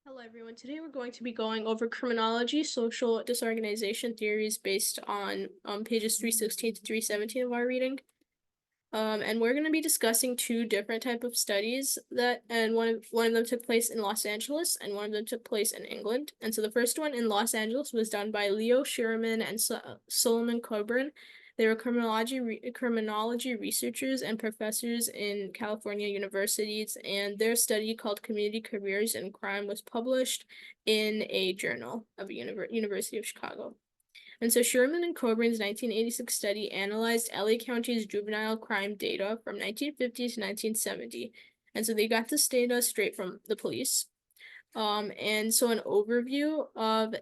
Hello, everyone. Today we're going to be going over criminology, social disorganization theories based on pages 316 to 317 of our reading. And we're going to be discussing two different type of studies and one of them took place in Los Angeles and one of them took place in England. And so the first one in Los Angeles was done by Schuerman and Solomon Kobrin. They were criminology researchers and professors in California universities, and their study called Community Careers in Crime was published in a journal of University of Chicago. And so Schuerman and Kobrin's 1986 study analyzed LA County's juvenile crime data from 1950 to 1970. And so they got this data straight from the police. And so an overview of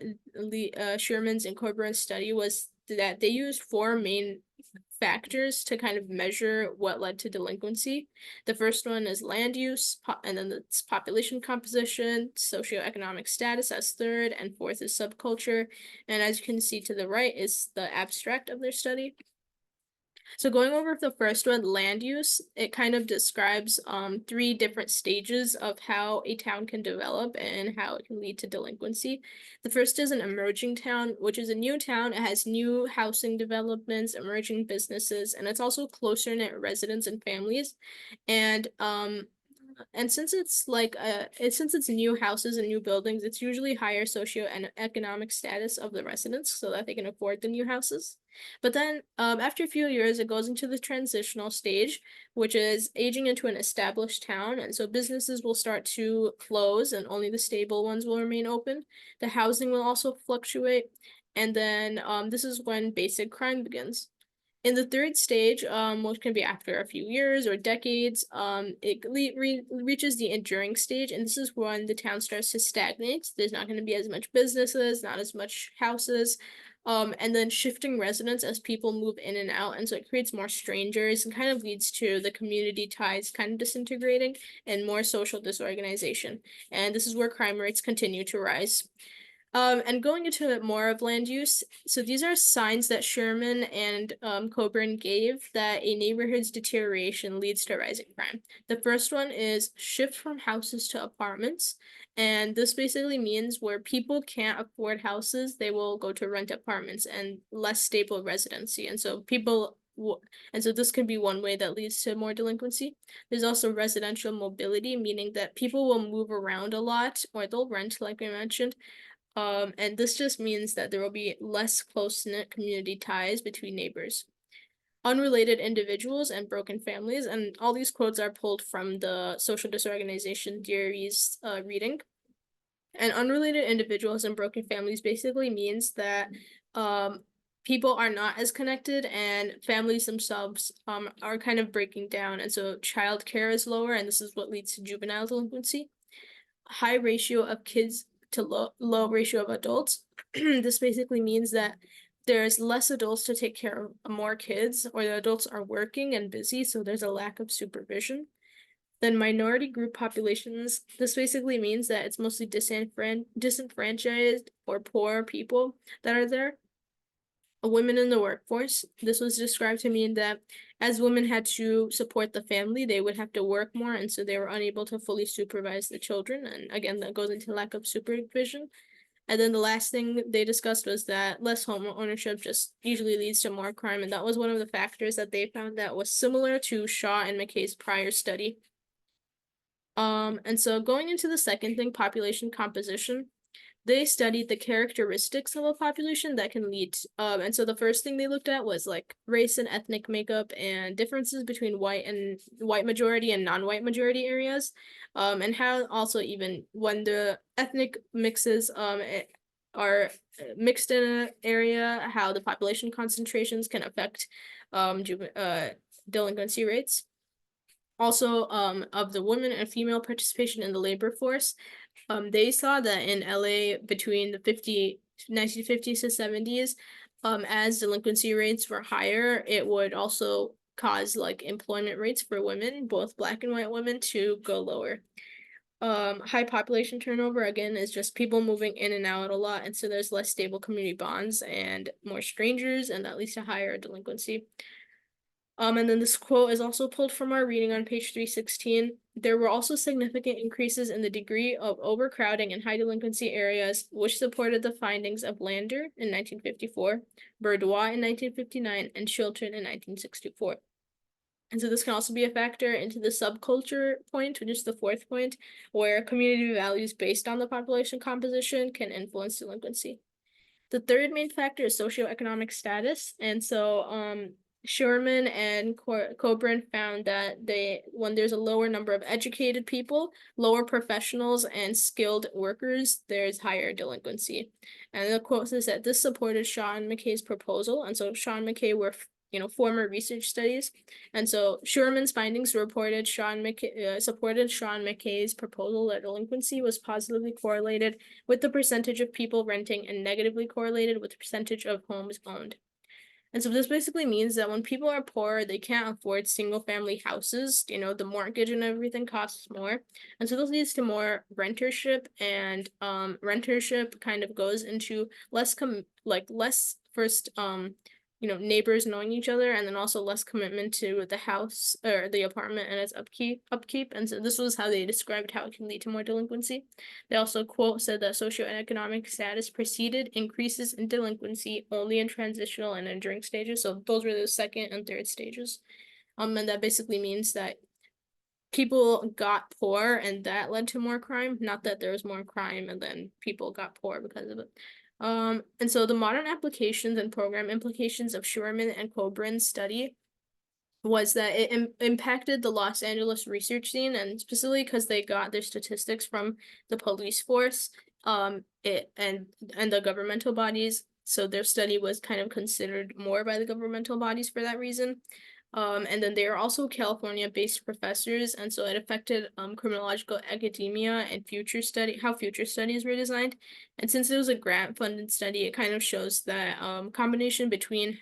Schuerman's and Kobrin's study was that they used four main factors to kind of measure what led to delinquency. The first one is land use, and then it's population composition, socioeconomic status as third, and fourth is subculture. And as you can see to the right is the abstract of their study. So going over the first one, land use, it kind of describes three different stages of how a town can develop and how it can lead to delinquency. The first is an emerging town, which is a new town. It has new housing developments, emerging businesses, and it's also closer knit residents and families. And since it's since it's new houses and new buildings, it's usually higher socio and economic status of the residents so that they can afford the new houses. But then after a few years, it goes into the transitional stage, which is aging into an established town. And so businesses will start to close and only the stable ones will remain open. The housing will also fluctuate. And then this is when basic crime begins. In the third stage, which can be after a few years or decades, it reaches the enduring stage, and this is when the town starts to stagnate. There's not going to be as much businesses, not as much houses, and then shifting residents as people move in and out, and so it creates more strangers and kind of leads to the community ties kind of disintegrating and more social disorganization. And this is where crime rates continue to rise. And going into more of land use, so these are signs that Schuerman and Kobrin gave that a neighborhood's deterioration leads to rising crime. The first one is shift from houses to apartments. And this basically means where people can't afford houses, they will go to rent apartments and less stable residency. And so this could be one way that leads to more delinquency. There's also residential mobility, meaning that people will move around a lot or they'll rent, like I mentioned. And this just means that there will be less close-knit community ties between neighbors. Unrelated individuals and broken families, and all these quotes are pulled from the social disorganization theories reading. And unrelated individuals and broken families basically means that people are not as connected and families themselves are kind of breaking down. And so child care is lower, and this is what leads to juvenile delinquency. High ratio of kids to low ratio of adults. This basically means that there's less adults to take care of more kids, or the adults are working and busy, so there's a lack of supervision. Then minority group populations, this basically means that it's mostly disenfranchised or poor people that are there. Women in the workforce, this was described to mean that as women had to support the family, they would have to work more, and so they were unable to fully supervise the children. And again, that goes into lack of supervision. And then the last thing they discussed was that less home ownership just usually leads to more crime, and that was one of the factors that they found that was similar to Shaw and McKay's prior study. And so going into the second thing, population composition, they studied the characteristics of a population that can lead and so the first thing they looked at was like race and ethnic makeup and differences between white majority and non-white majority areas, and how also even when the ethnic mixes are mixed in an area, how the population concentrations can affect delinquency rates. Also, of the women and female participation in the labor force. They saw that in LA between the 1950s to 70s, as delinquency rates were higher, it would also cause like employment rates for women, both black and white women, to go lower. High population turnover, again, is just people moving in and out a lot, and so there's less stable community bonds and more strangers, and that leads to higher delinquency. And then this quote is also pulled from our reading on page 316. there were also significant increases in the degree of overcrowding in high delinquency areas, which supported the findings of Lander in 1954, Bourdois in 1959, and Chilton in 1964. And so this can also be a factor into the subculture point, which is the fourth point, where community values based on the population composition can influence delinquency. The third main factor is socioeconomic status. And so Schuerman and Kobrin found that when there's a lower number of educated people, lower professionals, and skilled workers, there's higher delinquency. And the quote says that this supported Shaw and McKay's proposal. And so Shaw and McKay were former research studies. And so Schuerman's findings supported Shaw and McKay's proposal that delinquency was positively correlated with the percentage of people renting and negatively correlated with the percentage of homes owned. And so this basically means that when people are poor, they can't afford single family houses, the mortgage and everything costs more. And so this leads to more rentership, and rentership kind of goes into less first neighbors knowing each other, and then also less commitment to the house or the apartment and its upkeep. And so this was how they described how it can lead to more delinquency. They also quote said that socioeconomic status preceded increases in delinquency only in transitional and enduring stages. So those were the second and third stages. And that basically means that people got poor and that led to more crime, not that there was more crime and then people got poor because of it. And so the modern applications and program implications of Schuerman and Kobrin's study was that it impacted the Los Angeles research scene, and specifically because they got their statistics from the police force, and the governmental bodies. So their study was kind of considered more by the governmental bodies for that reason. And then they are also California-based professors, and so it affected criminological academia and how future studies were designed. And since it was a grant-funded study, it kind of shows that combination between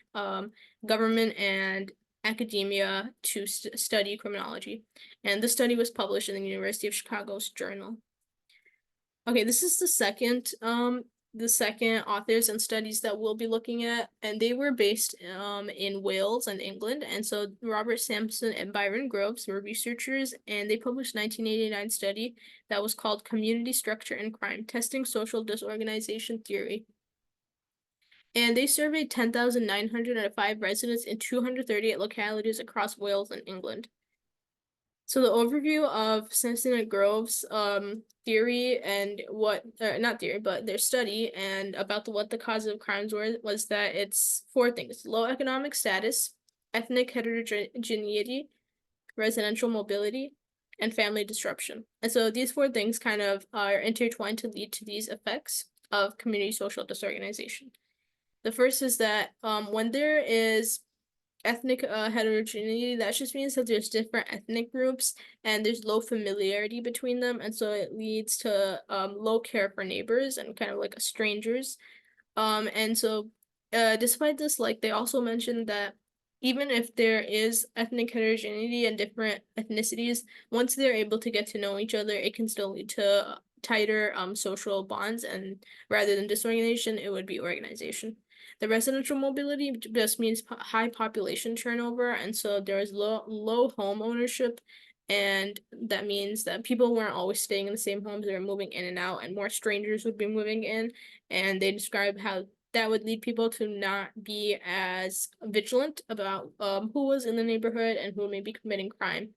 government and academia to study criminology. And the study was published in the University of Chicago's journal. Okay, this is the second authors and studies that we'll be looking at, and they were based in Wales and England. And so Robert Sampson and Byron Groves were researchers, and they published 1989 study that was called Community Structure and Crime: Testing Social Disorganization Theory. And they surveyed 10,905 residents in 238 localities across Wales and England. So the overview of Sampson and Groves' theory and not theory, but their study and about what the causes of crimes were was that it's four things: low economic status, ethnic heterogeneity, residential mobility, and family disruption. And so these four things kind of are intertwined to lead to these effects of community social disorganization. The first is that when there is ethnic heterogeneity, that just means that there's different ethnic groups and there's low familiarity between them, and so it leads to low care for neighbors and kind of like strangers. And so despite this, like they also mentioned that even if there is ethnic heterogeneity and different ethnicities, once they're able to get to know each other, it can still lead to tighter social bonds, and rather than disorganization, it would be organization. The residential mobility just means high population turnover, and so there is low home ownership, and that means that people weren't always staying in the same homes; they were moving in and out, and more strangers would be moving in. And they describe how that would lead people to not be as vigilant about who was in the neighborhood and who may be committing crime.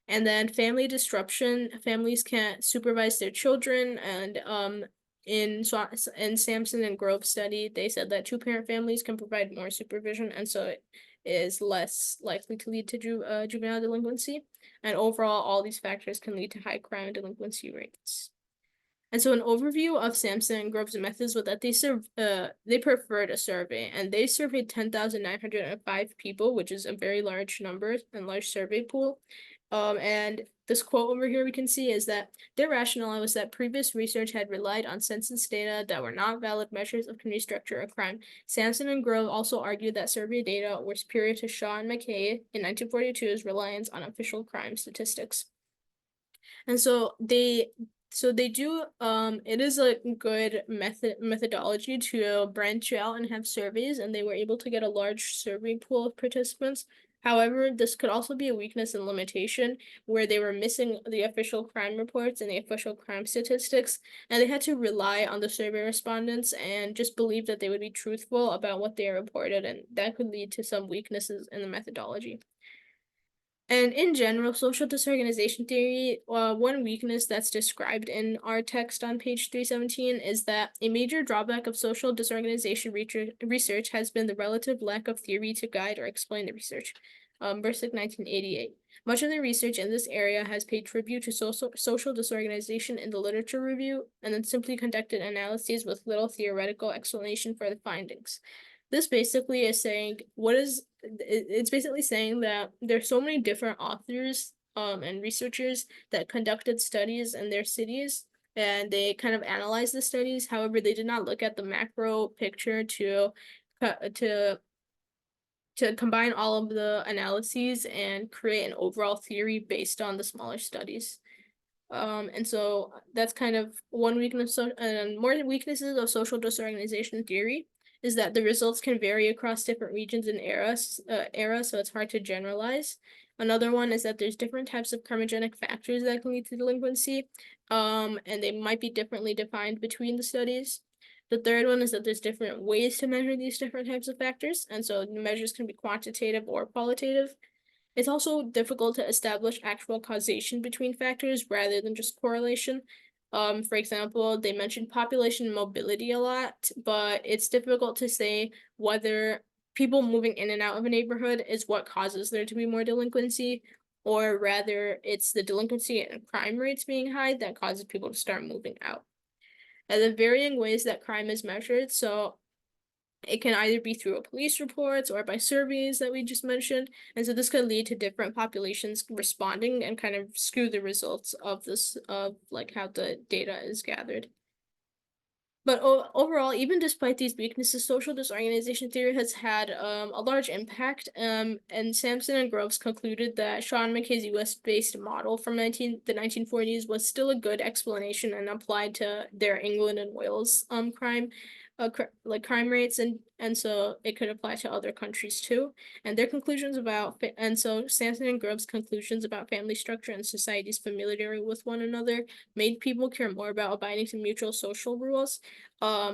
And then family disruption, families can't supervise their children, and in Sampson and Grove study, they said that two-parent families can provide more supervision, and so it is less likely to lead to juvenile delinquency. And overall, all these factors can lead to high crime and delinquency rates. And so an overview of Sampson and Grove's methods was that they preferred a survey, and they surveyed 10,905 people, which is a very large number and large survey pool. And this quote over here we can see is that their rationale was that previous research had relied on census data that were not valid measures of community structure or crime. Sampson and Grove also argued that survey data were superior to Shaw and McKay in 1942's reliance on official crime statistics. And so they do it is a good methodology to branch out and have surveys, and they were able to get a large survey pool of participants. However, this could also be a weakness and limitation where they were missing the official crime reports and the official crime statistics, and they had to rely on the survey respondents and just believe that they would be truthful about what they reported, and that could lead to some weaknesses in the methodology. And in general, social disorganization theory, one weakness that's described in our text on page 317 is that a major drawback of social disorganization research has been the relative lack of theory to guide or explain the research. Bursick 1988. Much of the research in this area has paid tribute to social disorganization in the literature review and then simply conducted analyses with little theoretical explanation for the findings. This basically is saying it's basically saying that there's so many different authors and researchers that conducted studies in their cities, and they kind of analyzed the studies. However, they did not look at the macro picture co- to to combine all of the analyses and create an overall theory based on the smaller studies. And so that's kind of one weakness. And more weaknesses of social disorganization theory is that the results can vary across different regions and eras, so it's hard to generalize. Another one is that there's different types of crimogenic factors that can lead to delinquency, and they might be differently defined between the studies. The third one is that there's different ways to measure these different types of factors, and so the measures can be quantitative or qualitative. It's also difficult to establish actual causation between factors rather than just correlation. For example, they mentioned population mobility a lot, but it's difficult to say whether people moving in and out of a neighborhood is what causes there to be more delinquency, or rather it's the delinquency and crime rates being high that causes people to start moving out. And the varying ways that crime is measured, so it can either be through a police reports or by surveys that we just mentioned, and so this could lead to different populations responding and kind of skew the results of this of like how the data is gathered. But overall, even despite these weaknesses, social disorganization theory has had a large impact. And Sampson and Groves concluded that Sean McKay's U.S.-based model from the 1940s was still a good explanation and applied to their England and Wales crime rates, and so it could apply to other countries too. And their conclusions and so Sampson and Groves' conclusions about family structure and society's familiarity with one another made people care more about abiding to mutual social rules,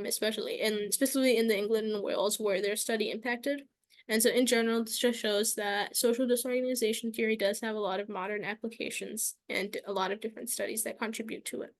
specifically in the England and Wales where their study impacted. And so in general, this just shows that social disorganization theory does have a lot of modern applications and a lot of different studies that contribute to it.